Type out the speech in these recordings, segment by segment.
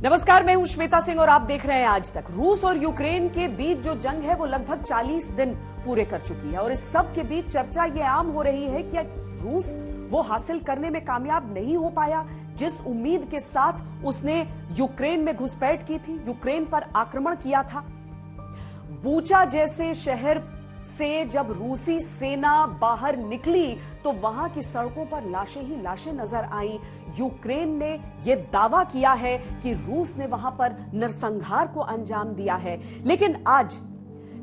नमस्कार, मैं हूं श्वेता सिंह और आप देख रहे हैं आज तक। रूस और यूक्रेन के बीच जो जंग है वो लगभग 40 दिन पूरे कर चुकी है और इस सब के बीच चर्चा ये आम हो रही है कि रूस वो हासिल करने में कामयाब नहीं हो पाया जिस उम्मीद के साथ उसने यूक्रेन में घुसपैठ की थी, यूक्रेन पर आक्रमण किया था। बूचा जैसे शहर से जब रूसी सेना बाहर निकली तो वहां की सड़कों पर लाशें ही लाशें नजर आई। यूक्रेन ने यह दावा किया है कि रूस ने वहां पर नरसंहार को अंजाम दिया है। लेकिन आज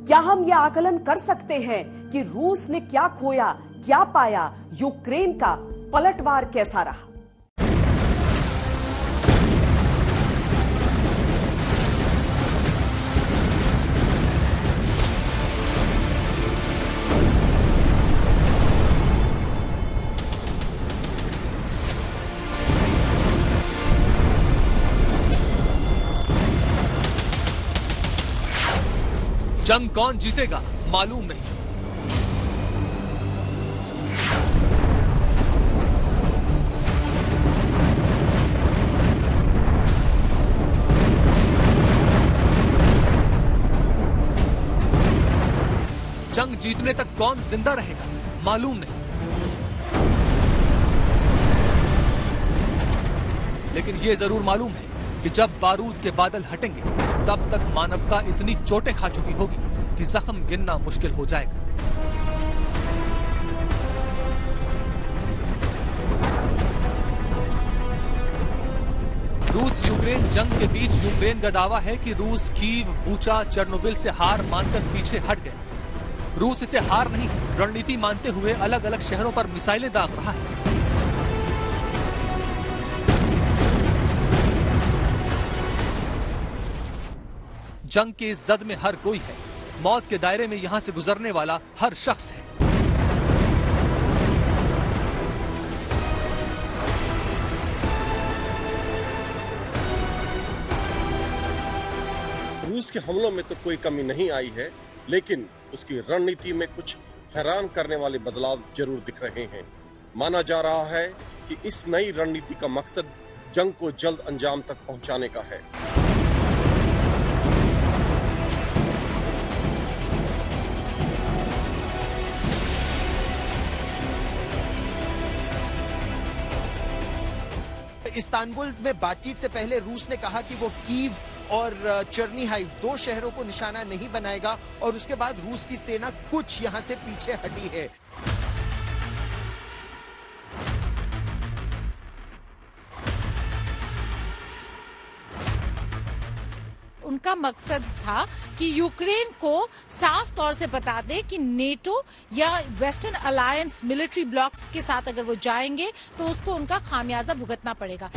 क्या हम यह आकलन कर सकते हैं कि रूस ने क्या खोया, क्या पाया, यूक्रेन का पलटवार कैसा रहा? जंग कौन जीतेगा मालूम नहीं। जंग जीतने तक कौन जिंदा रहेगा मालूम नहीं। लेकिन ये जरूर मालूम है कि जब बारूद के बादल हटेंगे तब तक मानवता इतनी चोटें खा चुकी होगी कि जख्म गिनना मुश्किल हो जाएगा। रूस यूक्रेन जंग के बीच यूक्रेन का दावा है कि रूस कीव, बूचा, चेर्नोबिल से हार मानकर पीछे हट गया। रूस इसे हार नहीं, रणनीति मानते हुए अलग अलग शहरों पर मिसाइलें दाग रहा है। जंग की इस जद में हर कोई है, मौत के दायरे में यहां से गुजरने वाला हर शख्स है। रूस के हमलों में तो कोई कमी नहीं आई है, लेकिन उसकी रणनीति में कुछ हैरान करने वाले बदलाव जरूर दिख रहे हैं। माना जा रहा है कि इस नई रणनीति का मकसद जंग को जल्द अंजाम तक पहुंचाने का है। इस्तांबुल में बातचीत से पहले रूस ने कहा कि वो कीव और चर्निहाइव 2 शहरों को निशाना नहीं बनाएगा और उसके बाद रूस की सेना कुछ यहां से पीछे हटी है। उनका मकसद था कि यूक्रेन को साफ तौर से बता दे कि नेटो या वेस्टर्न अलायंस मिलिट्री ब्लॉक्स के साथ अगर वो जाएंगे तो उसको उनका खामियाजा भुगतना पड़ेगा।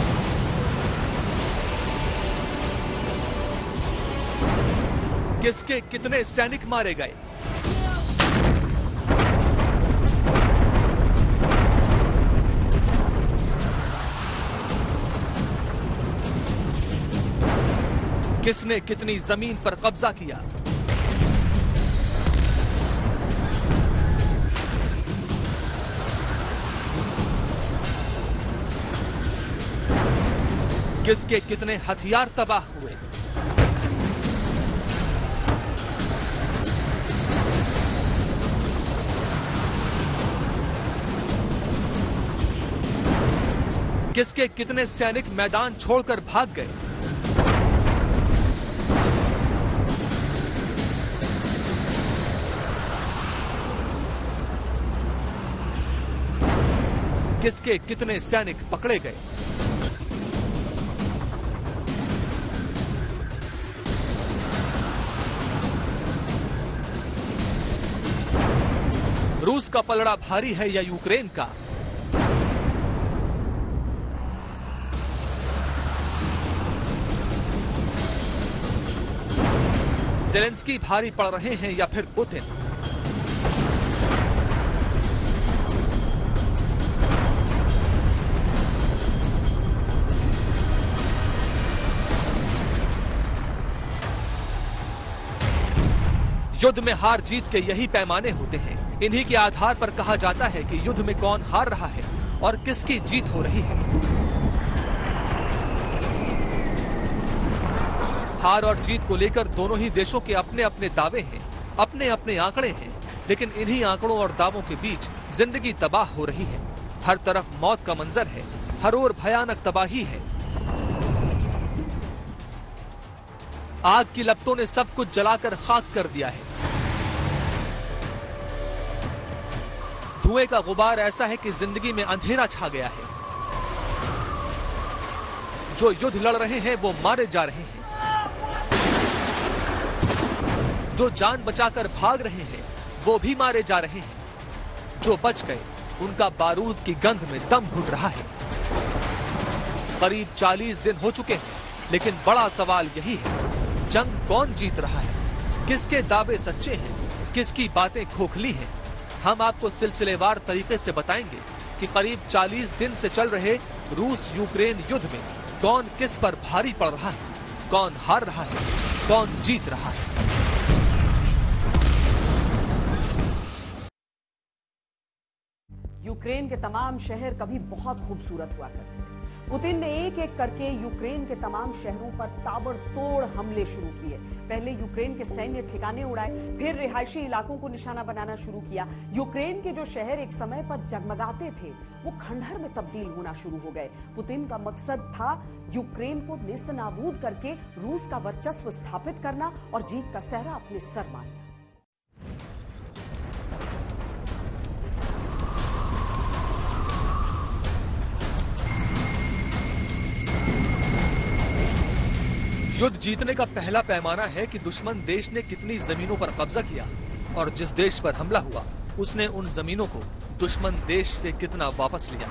किसके कितने सैनिक मारे गए, किसने कितनी जमीन पर कब्जा किया, किसके कितने हथियार तबाह हुए, किसके कितने सैनिक मैदान छोड़कर भाग गए, किसके कितने सैनिक पकड़े गए। रूस का पलड़ा भारी है या यूक्रेन का? ज़ेलेंस्की भारी पड़ रहे हैं या फिर पुतिन? युद्ध में हार जीत के यही पैमाने होते हैं। इन्हीं के आधार पर कहा जाता है कि युद्ध में कौन हार रहा है और किसकी जीत हो रही है। हार और जीत को लेकर दोनों ही देशों के अपने अपने दावे हैं, अपने अपने आंकड़े हैं, लेकिन इन्हीं आंकड़ों और दावों के बीच जिंदगी तबाह हो रही है। हर तरफ मौत का मंजर है, हर ओर भयानक तबाही है। आग की लपटों ने सब कुछ जलाकर खाक कर दिया है। धुएं का गुबार ऐसा है कि जिंदगी में अंधेरा छा गया है। जो युद्ध लड़ रहे हैं वो मारे जा रहे हैं, जो जान बचाकर भाग रहे हैं वो भी मारे जा रहे हैं, जो बच गए उनका बारूद की गंध में दम घुट रहा है। करीब 40 दिन हो चुके हैं, लेकिन बड़ा सवाल यही है, जंग कौन जीत रहा है? किसके दावे सच्चे हैं, किसकी बातें खोखली हैं? हम आपको सिलसिलेवार तरीके से बताएंगे कि करीब 40 दिन से चल रहे रूस यूक्रेन युद्ध में कौन किस पर भारी पड़ रहा है, कौन हार रहा है, कौन जीत रहा है। यूक्रेन के तमाम शहर कभी बहुत खूबसूरत हुआ करते थे। पुतिन ने एक एक करके यूक्रेन के तमाम शहरों पर ताबड़तोड़ हमले शुरू किए। पहले यूक्रेन के सैन्य ठिकाने उड़ाए, फिर रिहायशी इलाकों को निशाना बनाना शुरू किया। यूक्रेन के जो शहर एक समय पर जगमगाते थे वो खंडहर में तब्दील होना शुरू हो गए। पुतिन का मकसद था यूक्रेन को नेस्तनाबूद करके रूस का वर्चस्व स्थापित करना और जीत का सेहरा अपने सर मानना। युद्ध जीतने का पहला पैमाना है कि दुश्मन देश ने कितनी जमीनों पर कब्जा किया और जिस देश पर हमला हुआ उसने उन जमीनों को दुश्मन देश से कितना वापस लिया।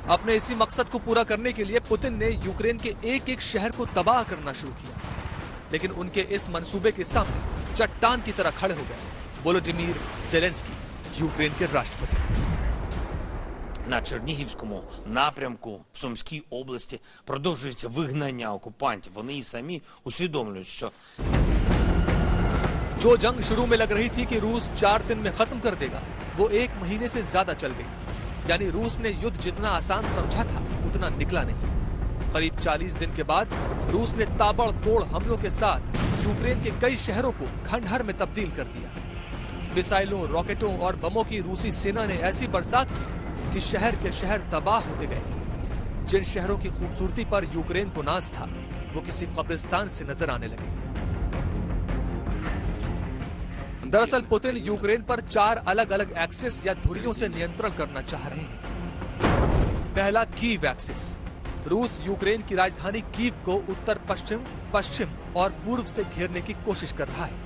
अपने इसी मकसद को पूरा करने के लिए पुतिन ने यूक्रेन के एक एक शहर को तबाह करना शुरू किया, लेकिन उनके इस मंसूबे के सामने चट्टान की तरह खड़े हो गए वोलोडिमीर ज़ेलेंस्की, यूक्रेन के राष्ट्रपति। На Чернігівському напрямку в Сумській області продовжується вигнання окупантів. Вони і самі усвідомлюють, що जो जंग शुरू में लग रही थी कि रूस 4 दिन में खत्म कर देगा, वो 1 महीने से ज्यादा चल गई। यानी रूस ने युद्ध जितना आसान समझा था उतना निकला नहीं। करीब 40 दिन के बाद रूस ने ताबड़तोड़ हमलों के साथ यूक्रेन के कई शहरों को खंडहर में तब्दील कर दिया। मिसाइलों, रॉकेटों और बमों की रूसी सेना ने ऐसी बरसात की कि शहर के शहर तबाह होते गए। जिन शहरों की खूबसूरती पर यूक्रेन को नाज था वो किसी कब्रिस्तान से नजर आने लगे। दरअसल पुतिन यूक्रेन पर 4 अलग अलग एक्सिस या धुरियों से नियंत्रण करना चाह रहे हैं। पहला कीव एक्सिस। रूस यूक्रेन की राजधानी कीव को उत्तर पश्चिम, पश्चिम और पूर्व से घेरने की कोशिश कर रहा है।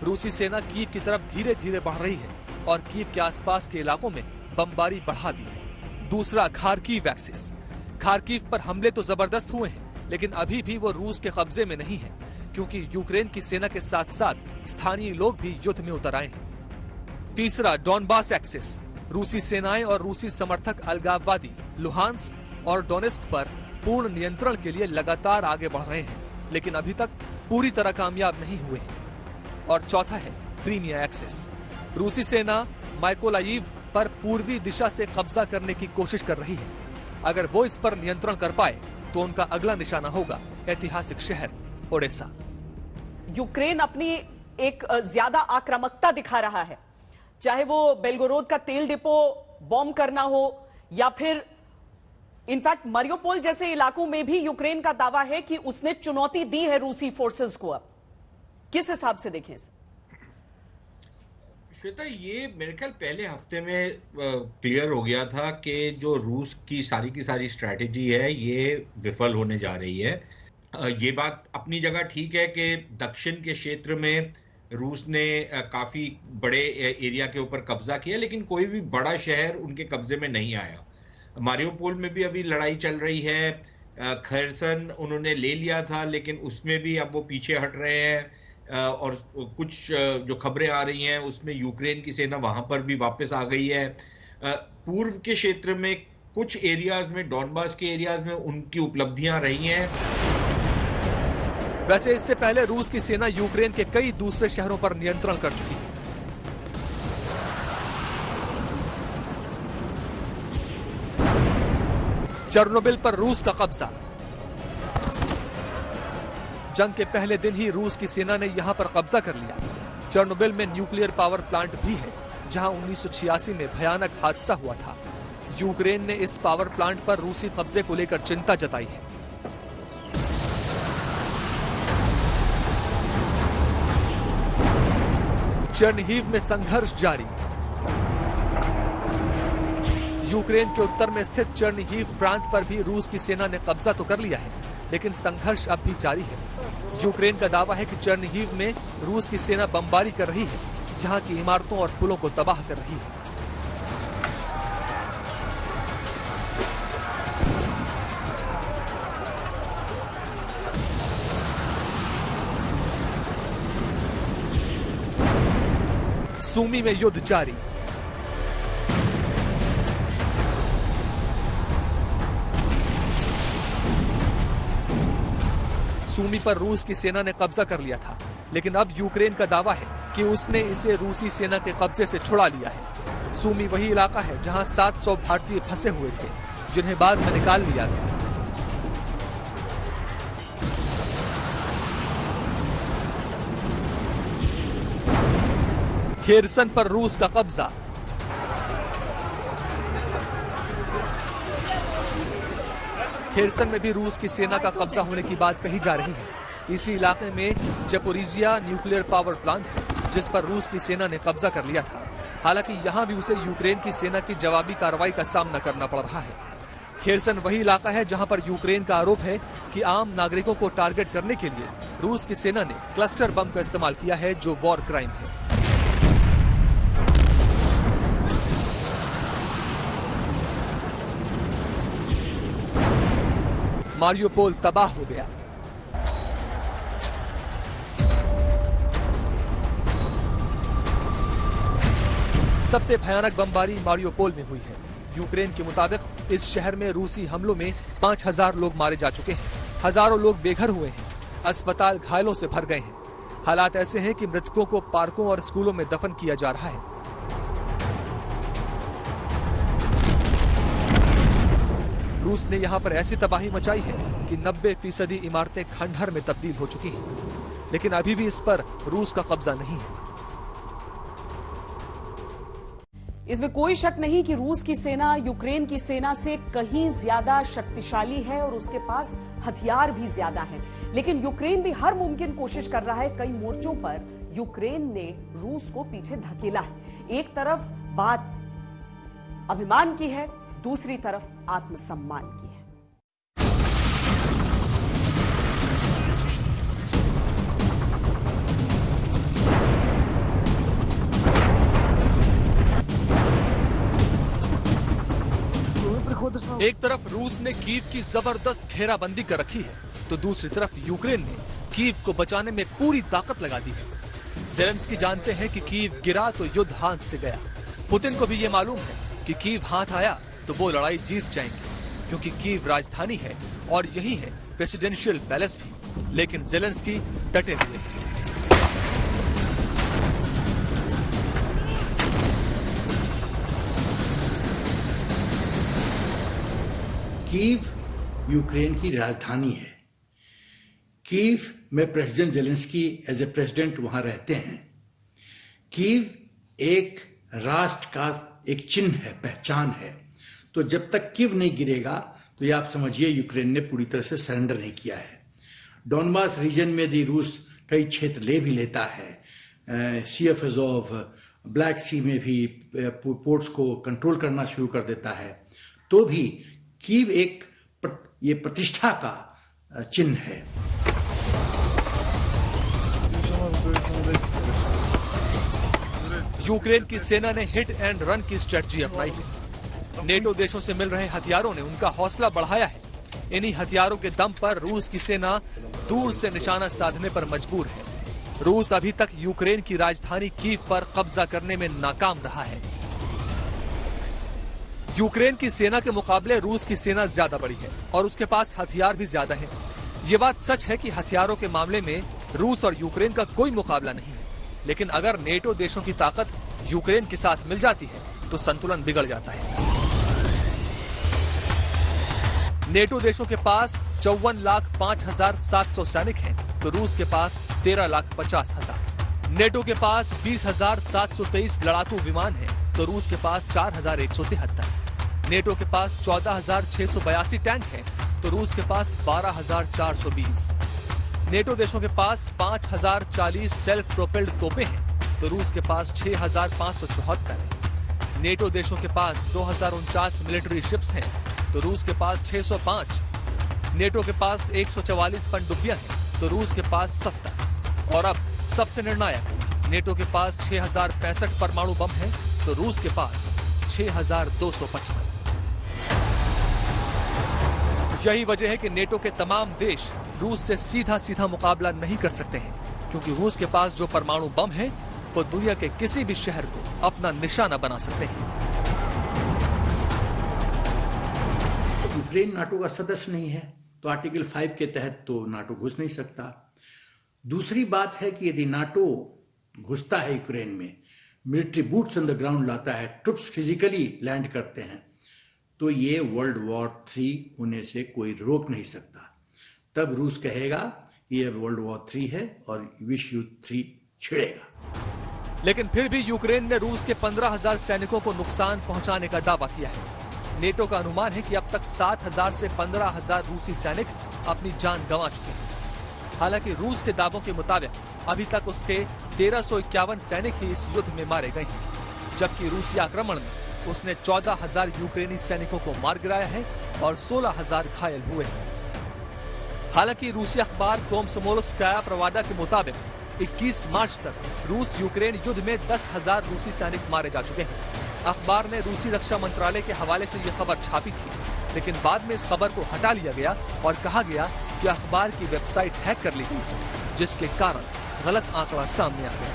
रूसी सेना कीव की तरफ धीरे धीरे बढ़ रही है और कीव के आसपास के इलाकों में बमबारी बढ़ा दी है। दूसरा खार्किव एक्सिस। खार्किव पर हमले तो जबरदस्त हुए हैं, लेकिन अभी भी वो रूस के कब्जे में नहीं है, क्योंकि यूक्रेन की सेना के साथ साथ स्थानीय लोग भी युद्ध में उतर आए हैं। तीसरा डॉनबास एक्सिस। रूसी सेनाएं और रूसी समर्थक अलगाववादी लुहांस्क और डोनेस्क पर पूर्ण नियंत्रण के लिए लगातार आगे बढ़ रहे हैं, लेकिन अभी तक पूरी तरह कामयाब नहीं हुए हैं। और चौथा है क्रीमिया एक्सिस। रूसी सेना माइकोलाइव पर पूर्वी दिशा से कब्जा करने की कोशिश कर रही है। अगर वो इस पर नियंत्रण कर पाए तो उनका अगला निशाना होगा ऐतिहासिक शहर ओडेसा। यूक्रेन अपनी एक ज्यादा आक्रामकता दिखा रहा है, चाहे वो बेलगोरोद का तेल डिपो बॉम्ब करना हो या फिर इनफैक्ट मारियोपोल जैसे इलाकों में भी यूक्रेन का दावा है कि उसने चुनौती दी है रूसी फोर्सेस को। अब किस हिसाब से देखें इसे? श्वेता, ये मेरे ख्याल पहले हफ्ते में क्लियर हो गया था कि जो रूस की सारी स्ट्रैटेजी है ये विफल होने जा रही है। ये बात अपनी जगह ठीक है कि दक्षिण के क्षेत्र में रूस ने काफी बड़े एरिया के ऊपर कब्जा किया, लेकिन कोई भी बड़ा शहर उनके कब्जे में नहीं आया। मारियोपोल में भी अभी लड़ाई चल रही है। खैरसन उन्होंने ले लिया था, लेकिन उसमें भी अब वो पीछे हट रहे हैं। और कुछ जो खबरें आ रही हैं उसमें यूक्रेन की सेना वहां पर भी वापस आ गई है। पूर्व के क्षेत्र में कुछ एरियाज में, डॉनबास के एरियाज में उनकी उपलब्धियां रही हैं। वैसे इससे पहले रूस की सेना यूक्रेन के कई दूसरे शहरों पर नियंत्रण कर चुकी है। चेर्नोबिल पर रूस का कब्जा, जंग के पहले दिन ही रूस की सेना ने यहां पर कब्जा कर लिया। चेर्नोबिल में न्यूक्लियर पावर प्लांट भी है, जहां 1986 में भयानक हादसा हुआ था। यूक्रेन ने इस पावर प्लांट पर रूसी कब्जे को लेकर चिंता जताई है। चेर्निहिव में संघर्ष जारी। यूक्रेन के उत्तर में स्थित चेर्निहिव प्रांत पर भी रूस की सेना ने कब्जा तो कर लिया है, लेकिन संघर्ष अब भी जारी है। यूक्रेन का दावा है कि चेर्निहिव में रूस की सेना बमबारी कर रही है, जहां की इमारतों और पुलों को तबाह कर रही है। सूमी में युद्ध जारी। सूमी पर रूस की सेना ने कब्जा कर लिया था, लेकिन अब यूक्रेन का दावा है कि उसने इसे रूसी सेना के कब्जे से छुड़ा लिया है। सूमी वही इलाका है जहां 700 भारतीय फंसे हुए थे, जिन्हें बाद में निकाल लिया गया। खेरसन पर रूस का कब्जा। खेरसन में भी रूस की सेना का कब्जा होने की बात कही जा रही है। इसी इलाके में जपोरिजिया न्यूक्लियर पावर प्लांट है, जिस पर रूस की सेना ने कब्जा कर लिया था। हालांकि यहां भी उसे यूक्रेन की सेना की जवाबी कार्रवाई का सामना करना पड़ रहा है। खेरसन वही इलाका है जहां पर यूक्रेन का आरोप है कि आम नागरिकों को टारगेट करने के लिए रूस की सेना ने क्लस्टर बम का इस्तेमाल किया है, जो वॉर क्राइम है। मारियोपोल तबाह हो गया। सबसे भयानक बमबारी मारियोपोल में हुई है। यूक्रेन के मुताबिक इस शहर में रूसी हमलों में 5000 लोग मारे जा चुके हैं। हजारों लोग बेघर हुए हैं। अस्पताल घायलों से भर गए हैं। हालात ऐसे हैं कि मृतकों को पार्कों और स्कूलों में दफन किया जा रहा है। रूस ने यहां पर ऐसी तबाही मचाई है कि 90% इमारतें खंडहर में तब्दील हो चुकी हैं, लेकिन अभी भी इस पर रूस का कब्जा नहीं है। इसमें कोई शक नहीं कि रूस की सेना यूक्रेन की सेना से कहीं ज्यादा शक्तिशाली है और उसके पास हथियार भी ज्यादा हैं। लेकिन यूक्रेन भी हर मुमकिन कोशिश कर रहा है। कई मोर्चों पर यूक्रेन ने रूस को पीछे धकेला है। एक तरफ बात अभिमान की है, दूसरी तरफ आत्मसम्मान की है। एक तरफ रूस ने कीव की जबरदस्त घेराबंदी कर रखी है, तो दूसरी तरफ यूक्रेन ने कीव को बचाने में पूरी ताकत लगा दी है। ज़ेलेंस्की जानते हैं कि कीव गिरा तो युद्ध हाथ से गया। पुतिन को भी ये मालूम है कि कीव हाथ आया तो वो लड़ाई जीत जाएंगे, क्योंकि कीव राजधानी है और यही है प्रेसिडेंशियल पैलेस भी। लेकिन ज़ेलेंस्की डटे हुए हैं। कीव यूक्रेन की राजधानी है। कीव में president Zelensky as a president वहां रहते हैं। कीव एक राष्ट्र का एक चिन्ह है, पहचान है। तो जब तक कीव नहीं गिरेगा तो ये आप समझिए यूक्रेन ने पूरी तरह से सरेंडर नहीं किया है। डोनबास रीजन में भी रूस कई क्षेत्र ले भी लेता है। सी ऑफ अज़ोव, ब्लैक सी में भी पोर्ट्स को कंट्रोल करना शुरू कर देता है। तो भी कीव एक ये प्रतिष्ठा का चिन्ह है। यूक्रेन की सेना ने हिट एंड रन की स्ट्रेटजी अपनाई है। नेटो देशों से मिल रहे हथियारों ने उनका हौसला बढ़ाया है। इन्हीं हथियारों के दम पर रूस की सेना दूर से निशाना साधने पर मजबूर है। रूस अभी तक यूक्रेन की राजधानी कीव पर कब्जा करने में नाकाम रहा है। यूक्रेन की सेना के मुकाबले रूस की सेना ज्यादा बड़ी है और उसके पास हथियार भी ज्यादा है। ये बात सच है कि हथियारों के मामले में रूस और यूक्रेन का कोई मुकाबला नहीं है, लेकिन अगर नेटो देशों की ताकत यूक्रेन के साथ मिल जाती है तो संतुलन बिगड़ जाता है। नेटो देशों के पास 54,05,700 सैनिक हैं, तो रूस के पास 13,50,000। नेटो के पास 20,723 लड़ाकू विमान हैं, तो रूस के पास 4,173। नेटो के पास 14,682 टैंक हैं, तो रूस के पास 12,420। नेटो देशों के पास 5,040 सेल्फ प्रोपेल्ड तोपें हैं, तो रूस के पास 6,574। नेटो देशों के पास 2,049 मिलिट्री शिप्स हैं, तो रूस के पास 605। नेटो के पास 144 पनडुब्बियां हैं, तो रूस के पास 70। और अब सबसे निर्णायक, नेटो के पास 6,065 परमाणु बम हैं, तो रूस के पास 6,255। यही वजह है कि नेटो के तमाम देश रूस से सीधा सीधा मुकाबला नहीं कर सकते हैं, क्योंकि रूस के पास जो परमाणु बम है वो दुनिया के किसी भी शहर को अपना निशाना बना सकते हैं। यूक्रेन नाटो का सदस्य नहीं है, तो आर्टिकल 5 के तहत तो नाटो घुस नहीं सकता। दूसरी बात है कि यदि नाटो घुसता है यूक्रेन में, military boots on the ground लाता है, ट्रुप्स फिजिकली लैंड करते हैं, तो ये वर्ल्ड वॉर 3 होने से कोई रोक नहीं सकता। तब रूस कहेगा ये वर्ल्ड वॉर 3 है और विश्व युद्ध 3 छिड़ेगा। लेकिन फिर भी यूक्रेन ने रूस के 15,000 सैनिकों को नुकसान पहुंचाने का दावा किया है। नेटो का अनुमान है कि अब तक 7,000 से 15,000 रूसी सैनिक अपनी जान गंवा चुके हैं। हालांकि रूस के दावों के मुताबिक अभी तक उसके 1351 सैनिक ही इस युद्ध में मारे गए हैं, जबकि रूसी आक्रमण में उसने 14,000 यूक्रेनी सैनिकों को मार गिराया है और 16,000 घायल हुए हैं। हालांकि रूसी अखबार कोमसोमोल्स्काया प्रवादा के मुताबिक 21 मार्च तक रूस यूक्रेन युद्ध में 10,000 रूसी सैनिक मारे जा चुके हैं। अखबार ने रूसी रक्षा मंत्रालय के हवाले से यह खबर छापी थी, लेकिन बाद में इस खबर को हटा लिया गया और कहा गया कि अखबार की वेबसाइट हैक कर ली गई, जिसके कारण गलत आंकड़ा सामने आ गया।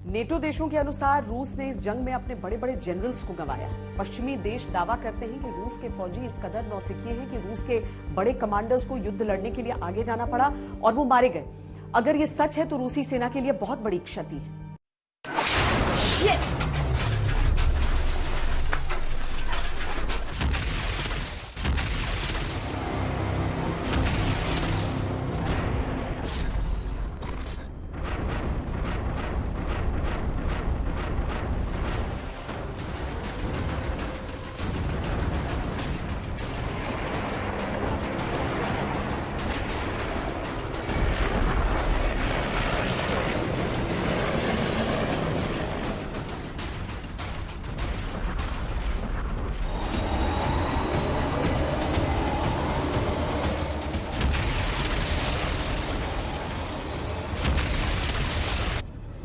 नेटो देशों के अनुसार रूस ने इस जंग में अपने बड़े बड़े जनरल्स को गंवाया। पश्चिमी देश दावा करते हैं कि रूस के फौजी इस कदर नौसिखिए हैं कि रूस के बड़े कमांडर्स को युद्ध लड़ने के लिए आगे जाना पड़ा और वो मारे गए। अगर ये सच है तो रूसी सेना के लिए बहुत बड़ी क्षति है।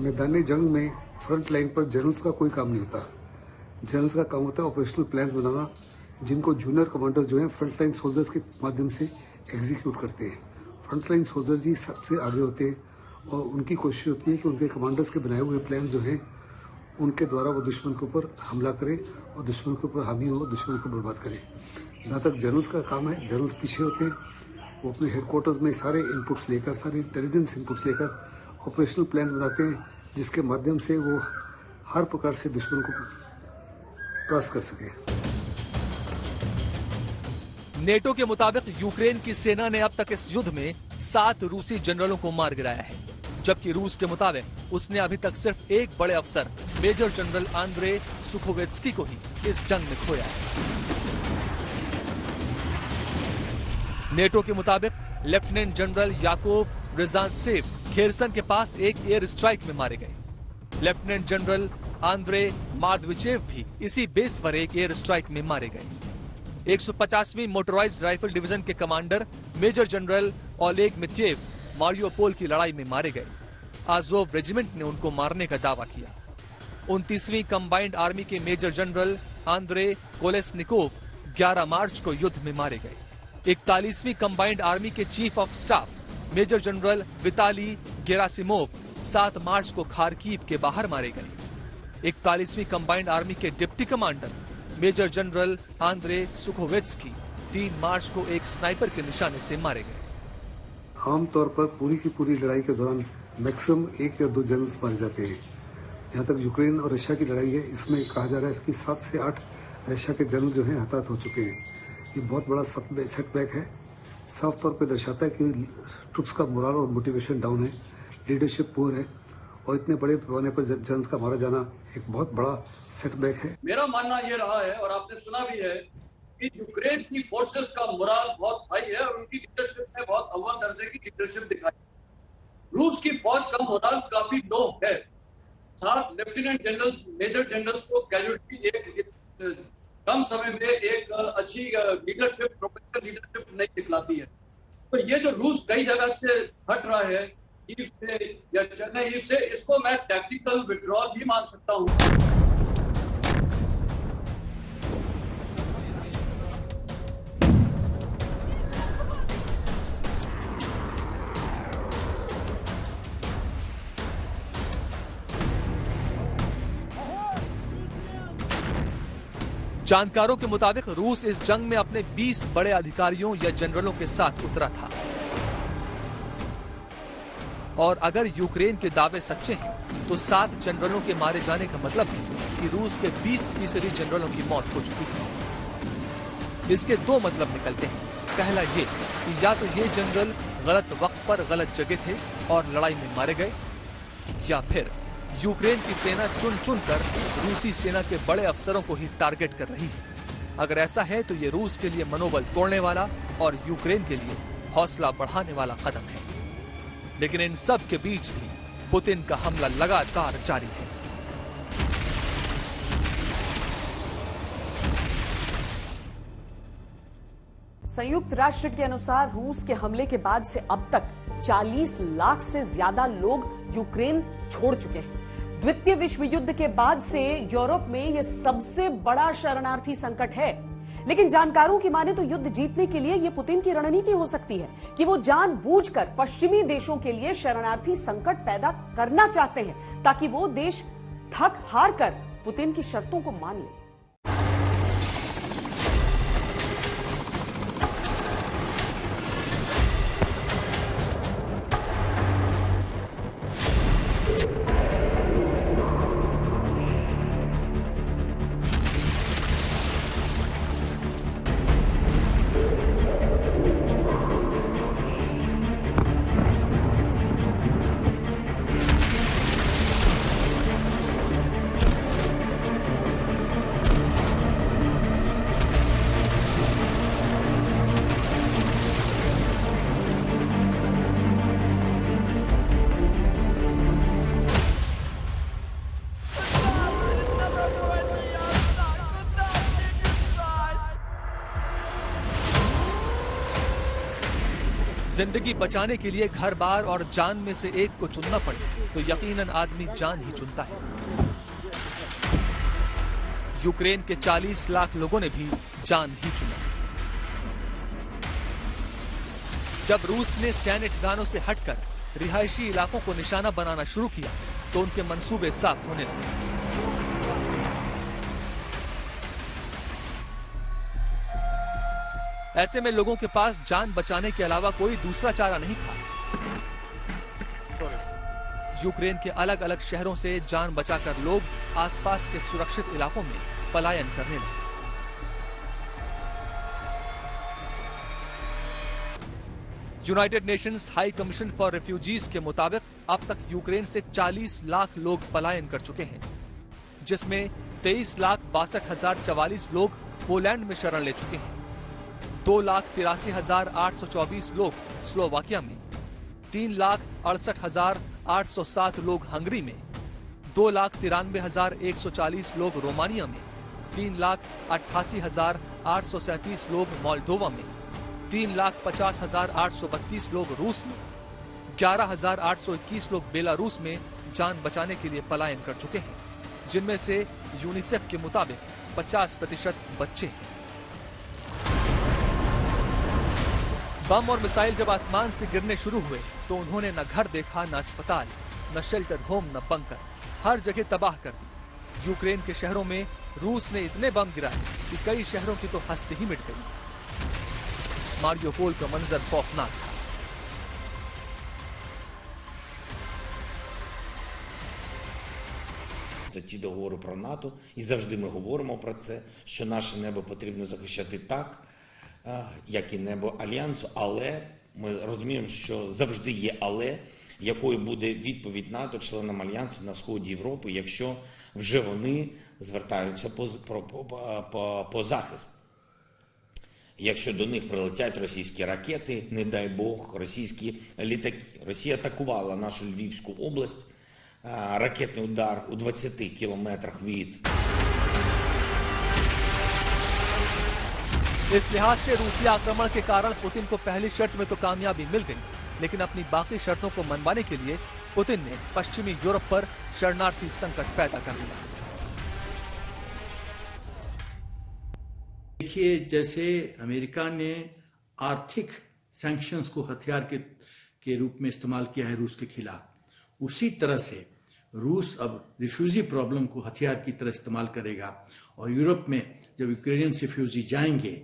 मैदानी जंग में फ्रंट लाइन पर जनरल्स का कोई काम नहीं होता। जनरल्स का काम होता है ऑपरेशनल प्लान्स बनाना, जिनको जूनियर कमांडर्स जो हैं फ्रंट लाइन सोल्जर्स के माध्यम से एग्जीक्यूट करते हैं। फ्रंट लाइन सोल्जर्स ही सबसे आगे होते हैं और उनकी कोशिश होती है कि उनके कमांडर्स के बनाए हुए प्लान जो हैं उनके द्वारा वो दुश्मन के ऊपर हमला करें और दुश्मन के ऊपर हावी हो, दुश्मन को बर्बाद करें। जहाँ तक जनरल्स का काम है, जनरल्स पीछे होते हैं, वो अपने हेडक्वार्टर्स में सारे इनपुट्स लेकर, सारे इंटेलिजेंस इनपुट्स लेकर ऑपरेशनल प्लान्स बनाते हैं, जिसके माध्यम से वो हर प्रकार से दुश्मन को क्रॉस कर सके। नेटो के मुताबिक यूक्रेन की सेना ने अब तक इस युद्ध में 7 रूसी जनरलों को मार गिराया है, जबकि रूस के मुताबिक उसने अभी तक सिर्फ एक बड़े अफसर मेजर जनरल आंद्रे सुखोवेत्स्की को ही इस जंग में खोया है। नेटो के मुताबिक लेफ्टिनेंट जनरल याकोब रिजांतसेव खेरसन के पास एक एयर स्ट्राइक में मारे गए। लेफ्टिनेंट जनरल आंद्रे मार्दविचेव भी इसी बेस पर एक एयर स्ट्राइक में मारे गए। 150वीं मोटराइज्ड राइफल डिवीजन के commander major general Oleg Mityaev Mariupol की लड़ाई में मारे गए। आजोव रेजिमेंट ने उनको मारने का दावा किया। 29वीं कंबाइंड आर्मी के मेजर जनरल आंद्रे कोलेस्निकोव 11 मार्च को युद्ध में मारे गए। 41वीं कंबाइंड आर्मी के chief of staff major general Vitaly Gerasimov 7 मार्च को खार्कीव के बाहर मारे गए। 41वीं कंबाइंड आर्मी के deputy commander major general Andrei Sukhovetsky 3 मार्च को एक स्नाइपर के निशाने से मारे गए। आमतौर पर पूरी की पूरी लड़ाई के दौरान मैक्सिमम 1 या 2 जनरल्स मारे जाते हैं। जहाँ तक यूक्रेन और रशिया की लड़ाई है, इसमें कहा जा रहा है कि 7 से 8 रशिया के जनरल जो हैं हताहत हो चुके हैं। ये बहुत बड़ा सेटबैक है, साफ तौर पे दर्शाता है कि ट्रुप्स का मोरल और मोटिवेशन डाउन है, लीडरशिप पुअर है और इतने बड़े पैमाने पर जनरल्स का मारा जाना एक बहुत बड़ा सेटबैक है। मेरा मानना ये रहा है और आपने सुना भी है कि यूक्रेन की फोर्सेस का मोरल बहुत हाई है और उनकी लीडरशिप ने बहुत अव्वल दर्जे की लीडरशिप दिखाई। रूस की फौज का मोरल काफी लो है, साथ लेफ्टिनेंट जनरल्स, मेजर जनरल्स को कैजुअलिटी एक कम समय में एक अच्छी लीडरशिप, प्रोफेशनल लीडरशिप नहीं दिखलाती है। तो ये जो रूस कई जगह से हट रहा है, कीव से या चेन्नई से, इसको मैं टैक्टिकल विड्रॉल भी मान सकता हूँ। जानकारों के मुताबिक रूस इस जंग में अपने 20 बड़े अधिकारियों या जनरलों के साथ उतरा था और अगर यूक्रेन के दावे सच्चे हैं तो 7 जनरलों के मारे जाने का मतलब है कि रूस के 20% जनरलों की मौत हो चुकी है। इसके 2 मतलब निकलते हैं। पहला ये कि या तो ये जनरल गलत वक्त पर गलत जगह थे और लड़ाई में मारे गए, या फिर यूक्रेन की सेना चुन चुन कर रूसी सेना के बड़े अफसरों को ही टारगेट कर रही है। अगर ऐसा है तो ये रूस के लिए मनोबल तोड़ने वाला और यूक्रेन के लिए हौसला बढ़ाने वाला कदम है। लेकिन इन सब के बीच भी पुतिन का हमला लगातार जारी है। संयुक्त राष्ट्र के अनुसार रूस के हमले के बाद से अब तक 40 लाख से ज्यादा लोग यूक्रेन छोड़ चुके हैं। द्वितीय विश्व युद्ध के बाद से यूरोप में यह सबसे बड़ा शरणार्थी संकट है। लेकिन जानकारों की माने तो युद्ध जीतने के लिए यह पुतिन की रणनीति हो सकती है कि वो जानबूझकर पश्चिमी देशों के लिए शरणार्थी संकट पैदा करना चाहते हैं ताकि वो देश थक हार कर पुतिन की शर्तों को मान ले। जिंदगी बचाने के लिए घर बार और जान में से एक को चुनना पड़े तो यकीनन आदमी जान ही चुनता है। यूक्रेन के 40 लाख लोगों ने भी जान ही चुना। जब रूस ने सैन्य ठिकानों से हटकर रिहायशी इलाकों को निशाना बनाना शुरू किया तो उनके मंसूबे साफ होने लगे। ऐसे में लोगों के पास जान बचाने के अलावा कोई दूसरा चारा नहीं था। यूक्रेन के अलग अलग शहरों से जान बचाकर लोग आसपास के सुरक्षित इलाकों में पलायन करने लगे। United Nations high commission for refugees के मुताबिक अब तक यूक्रेन से 40 लाख लोग पलायन कर चुके हैं, जिसमें 23,62,044 लोग पोलैंड में शरण ले चुके हैं, 2,83,824 लोग स्लोवाकिया में, 3,68,807 लोग हंगरी में, 2,93,140 लोग रोमानिया में, 3,88,837 लोग मोल्डोवा में, 3,50,832 लोग रूस में, 11,821 लोग बेलारूस में जान बचाने के लिए पलायन कर चुके हैं, जिनमें से यूनिसेफ के मुताबिक 50% बच्चे हैं। बम और मिसाइल जब आसमान से गिरने शुरू हुए तो उन्होंने न घर देखा, न अस्पताल, न शेल्टर होम, न बंकर, हर जगह तबाह कर दी। यूक्रेन के शहरों में रूस ने इतने बम गिराए कि कई शहरों की तो हस्ती ही मिट गई। मारियोपोल का मंजर खौफनाक था। статті договору про НАТО, і завжди ми говоримо про це, що наше небо потрібно захищати так, як і небо Альянсу, але ми розуміємо, що завжди є але, якою буде відповідь НАТО членам Альянсу на сході Європи, якщо вже вони звертаються по захист. Якщо до них прилетять російські ракети, не дай Бог, російські літаки. Росія атакувала нашу Львівську область, ракетний удар у 20 кілометрах від. इस लिहाज से रूसी आक्रमण के कारण पुतिन को पहली शर्त में तो कामयाबी मिल गई, लेकिन अपनी बाकी शर्तों को मनवाने के लिए पुतिन ने पश्चिमी यूरोप पर शरणार्थी संकट पैदा कर दिया। देखिए, जैसे अमेरिका ने आर्थिक सैंक्शंस को हथियार के रूप में इस्तेमाल किया है रूस के खिलाफ, उसी तरह से रूस अब रिफ्यूजी प्रॉब्लम को हथियार की तरह इस्तेमाल करेगा। और यूरोप में जब यूक्रेनियन रिफ्यूजी जाएंगे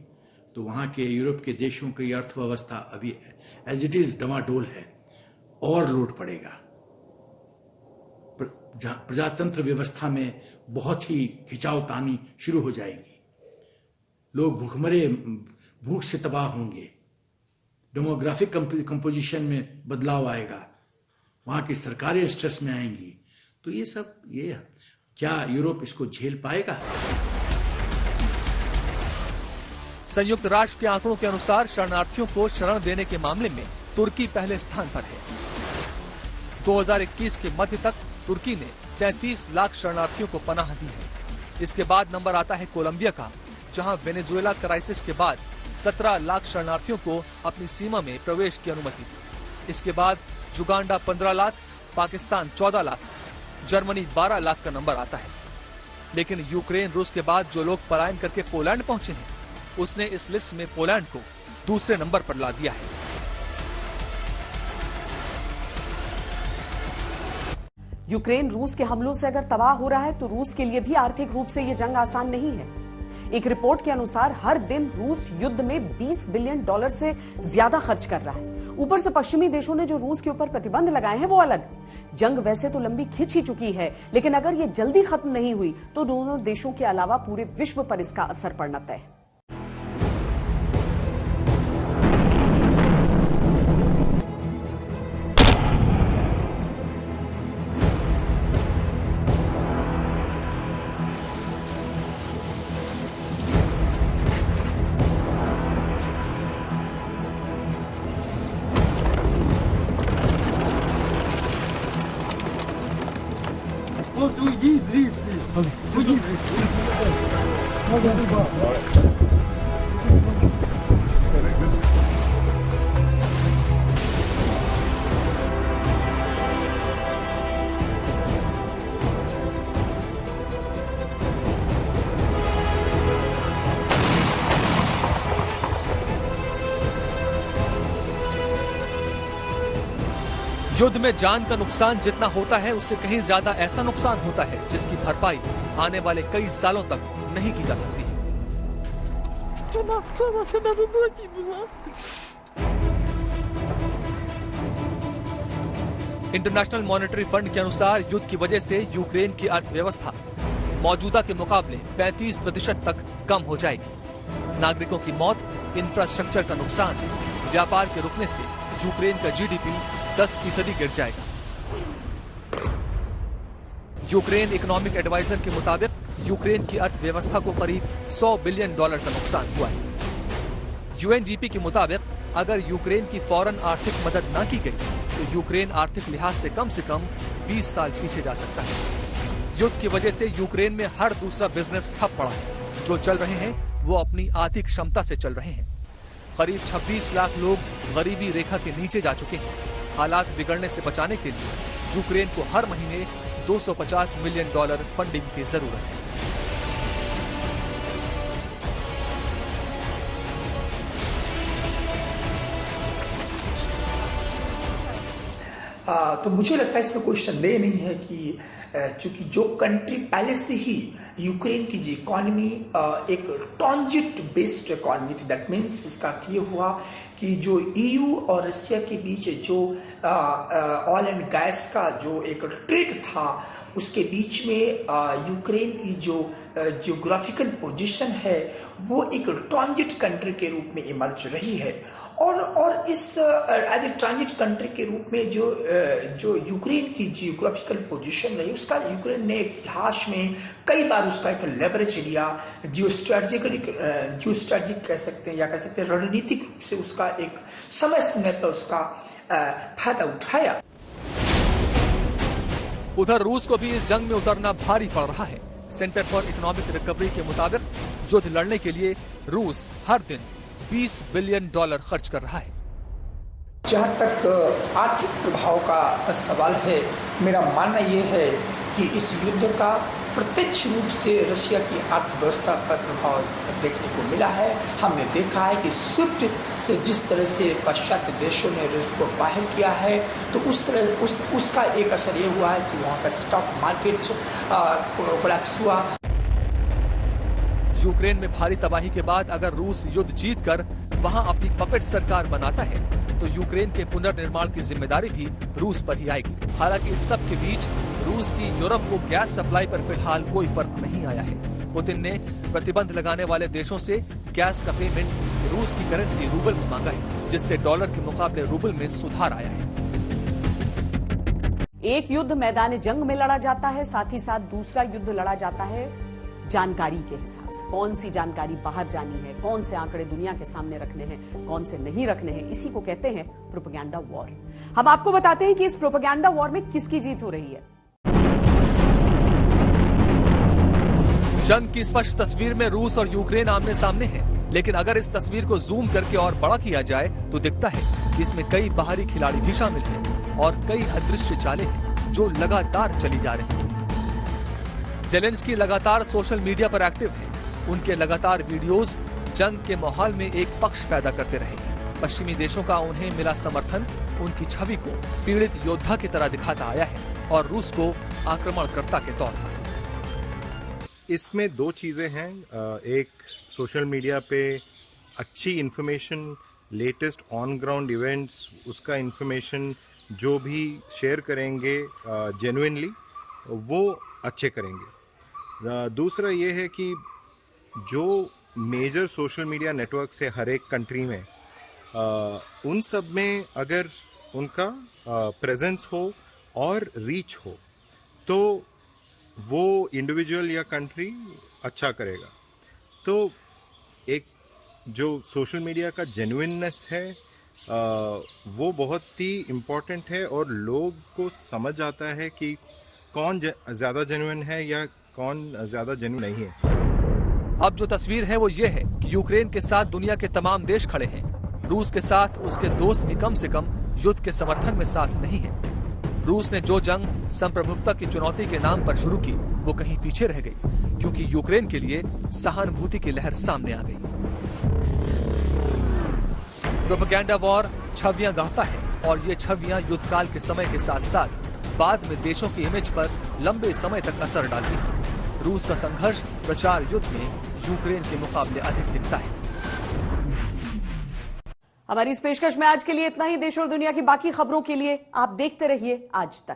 तो वहां के यूरोप के देशों की अर्थव्यवस्था अभी एज इट इज डमाडोल है, और लोड पड़ेगा। प्रजातंत्र व्यवस्था में बहुत ही खिंचावतानी शुरू हो जाएगी, लोग भूखमरे, भूख से तबाह होंगे, डेमोग्राफिक कंपोजिशन में बदलाव आएगा, वहां की सरकारें स्ट्रेस में आएंगी। तो ये सब, ये क्या यूरोप इसको झेल पाएगा? संयुक्त राष्ट्र के आंकड़ों के अनुसार शरणार्थियों को शरण देने के मामले में तुर्की पहले स्थान पर है। 2021 के मध्य तक तुर्की ने 37 लाख शरणार्थियों को पनाह दी है। इसके बाद नंबर आता है कोलंबिया का, जहां वेनेजुएला क्राइसिस के बाद 17 लाख शरणार्थियों को अपनी सीमा में प्रवेश की अनुमति दी। इसके बाद युगांडा 15 लाख, पाकिस्तान 14 लाख, जर्मनी 12 लाख का नंबर आता है। लेकिन यूक्रेन रूस के बाद जो लोग पलायन करके पोलैंड पहुंचे हैं, उसने इस लिस्ट में पोलैंड को दूसरे नंबर पर ला दिया है। यूक्रेन रूस के हमलों से अगर तबाह हो रहा है तो रूस के लिए भी आर्थिक रूप से यह जंग आसान नहीं है। एक रिपोर्ट के अनुसार हर दिन रूस युद्ध में $20 बिलियन से ज्यादा खर्च कर रहा है। ऊपर से पश्चिमी देशों ने जो रूस के ऊपर प्रतिबंध लगाए हैं वो अलग। जंग वैसे तो लंबी खिंच ही चुकी है, लेकिन अगर ये जल्दी खत्म नहीं हुई तो दोनों देशों के अलावा पूरे विश्व पर इसका असर पड़ना तय है। युद्ध में जान का नुकसान जितना होता है उससे कहीं ज्यादा ऐसा नुकसान होता है जिसकी भरपाई आने वाले कई सालों तक नहीं की जा सकती है। इंटरनेशनल मॉनेटरी फंड के अनुसार युद्ध की वजह से यूक्रेन की अर्थव्यवस्था मौजूदा के मुकाबले 35% तक कम हो जाएगी। नागरिकों की मौत, इंफ्रास्ट्रक्चर का नुकसान, व्यापार के रुकने से यूक्रेन का जीडीपी 10% गिर जाएगा। यूक्रेन इकोनॉमिक एडवाइजर के मुताबिक यूक्रेन की अर्थव्यवस्था को करीब $100 बिलियन का नुकसान हुआ है। यूएनडीपी के मुताबिक अगर यूक्रेन की फौरन आर्थिक मदद न की गई तो यूक्रेन आर्थिक लिहाज से कम 20 साल पीछे जा सकता है। युद्ध की वजह से यूक्रेन में हर दूसरा बिजनेस ठप पड़ा है। जो चल रहे हैं वो अपनी आर्थिक क्षमता से चल रहे हैं। करीब 26 लाख लोग गरीबी रेखा के नीचे जा चुके हैं। हालात बिगड़ने से बचाने के लिए यूक्रेन को हर महीने $250 मिलियन फंडिंग की जरूरत है। तो मुझे लगता है इसमें कोई संदेह नहीं है कि चूंकि जो कंट्री पहले से ही यूक्रेन की जो इकॉनमी एक ट्रांजिट बेस्ड इकॉनमी थी, दैट मीन्स इसका अर्थ ये हुआ कि जो ईयू और रशिया के बीच जो ऑयल एंड गैस का जो एक ट्रेड था, उसके बीच में यूक्रेन की जो जियोग्राफिकल पोजीशन है वो एक ट्रांजिट कंट्री के रूप में इमर्ज रही है। और इस एज ए ट्रांजिट कंट्री के रूप में जो यूक्रेन की जियोग्राफिकल पोजीशन रही, उसका यूक्रेन ने इतिहास में कई बार उसका एक लेवरेज लिया, जियो स्ट्रेटेजिक कह सकते हैं या कह सकते हैं रणनीतिक रूप से उसका एक समय समय पर उसका फायदा उठाया। उधर रूस को भी इस जंग में उतरना भारी पड़ रहा है। सेंटर फॉर इकोनॉमिक रिकवरी के मुताबिक युद्ध लड़ने के लिए रूस हर दिन $20 बिलियन खर्च कर रहा है। जहाँ तक आर्थिक प्रभाव का सवाल है, मेरा मानना यह है कि इस युद्ध का प्रत्यक्ष रूप से रशिया की अर्थव्यवस्था पर प्रभाव देखने को मिला है। हमने देखा है कि स्विफ्ट से जिस तरह से पाश्चात्य देशों ने रूस को बाहर किया है, तो उसका एक असर ये हुआ है कि वहाँ का स्टॉक मार्केट कोलैप्स हुआ। यूक्रेन में भारी तबाही के बाद अगर रूस युद्ध जीतकर वहां अपनी पपेट सरकार बनाता है तो यूक्रेन के पुनर्निर्माण की जिम्मेदारी भी रूस पर ही आएगी। हालांकि इस सब के बीच रूस की यूरोप को गैस सप्लाई पर फिलहाल कोई फर्क नहीं आया है। पुतिन ने प्रतिबंध लगाने वाले देशों से गैस का पेमेंट रूस की करेंसी रूबल में मांगा है, जिससे डॉलर के मुकाबले रूबल में सुधार आया है। एक युद्ध मैदान जंग में लड़ा जाता है, साथ ही साथ दूसरा युद्ध लड़ा जाता है जानकारी के हिसाब से। कौन सी जानकारी बाहर जानी है, कौन से आंकड़े दुनिया के सामने रखने हैं, कौन से नहीं रखने हैं, इसी को कहते हैं प्रोपेगेंडा वॉर। हम आपको बताते हैं कि इस प्रोपेगेंडा वॉर में किसकी जीत हो रही है। जंग की स्पष्ट तस्वीर में रूस और यूक्रेन आमने सामने हैं, लेकिन अगर इस तस्वीर को जूम करके और बड़ा किया जाए तो दिखता है कि इसमें कई बाहरी खिलाड़ी भी शामिल हैं और कई अदृश्य चालें हैं जो लगातार चली जा रही हैं। ज़ेलेंस्की लगातार सोशल मीडिया पर एक्टिव हैं। उनके लगातार वीडियोस जंग के माहौल में एक पक्ष पैदा करते रहे। पश्चिमी देशों का उन्हें मिला समर्थन उनकी छवि को पीड़ित योद्धा की तरह दिखाता आया है और रूस को आक्रमणकर्ता के तौर पर। इसमें दो चीज़ें हैं। एक, सोशल मीडिया पे अच्छी information, latest on ground events, उसका इन्फॉर्मेशन जो भी शेयर करेंगे जेन्युइनली, वो अच्छे करेंगे। दूसरा ये है कि जो मेजर सोशल मीडिया नेटवर्क्स है हर एक कंट्री में, उन सब में अगर उनका प्रेजेंस हो और रीच हो तो वो इंडिविजुअल या कंट्री अच्छा करेगा। तो एक जो सोशल मीडिया का जेन्युइननेस है वो बहुत ही इम्पोर्टेंट है और लोग को समझ आता है कि कौन ज़्यादा जेन्युइन है या कौन ज़्यादा जेन्युइन नहीं है। अब जो तस्वीर है वो ये है कि यूक्रेन के साथ दुनिया के तमाम देश खड़े हैं। रूस के साथ उसके दोस्त भी कम से कम युद्ध के समर्थन में साथ नहीं है। रूस ने जो जंग संप्रभुता की चुनौती के नाम पर शुरू की वो कहीं पीछे रह गई, क्योंकि यूक्रेन के लिए सहानुभूति की लहर सामने आ गई। प्रोपेगेंडा वॉर छवियां गढ़ता है और ये छवियां युद्धकाल के समय के साथ साथ बाद में देशों की इमेज पर लंबे समय तक असर डालती है। रूस का संघर्ष प्रचार युद्ध में यूक्रेन के मुकाबले अधिक दिखता है। हमारी इस पेशकश में आज के लिए इतना ही। देश और दुनिया की बाकी खबरों के लिए आप देखते रहिए आज तक।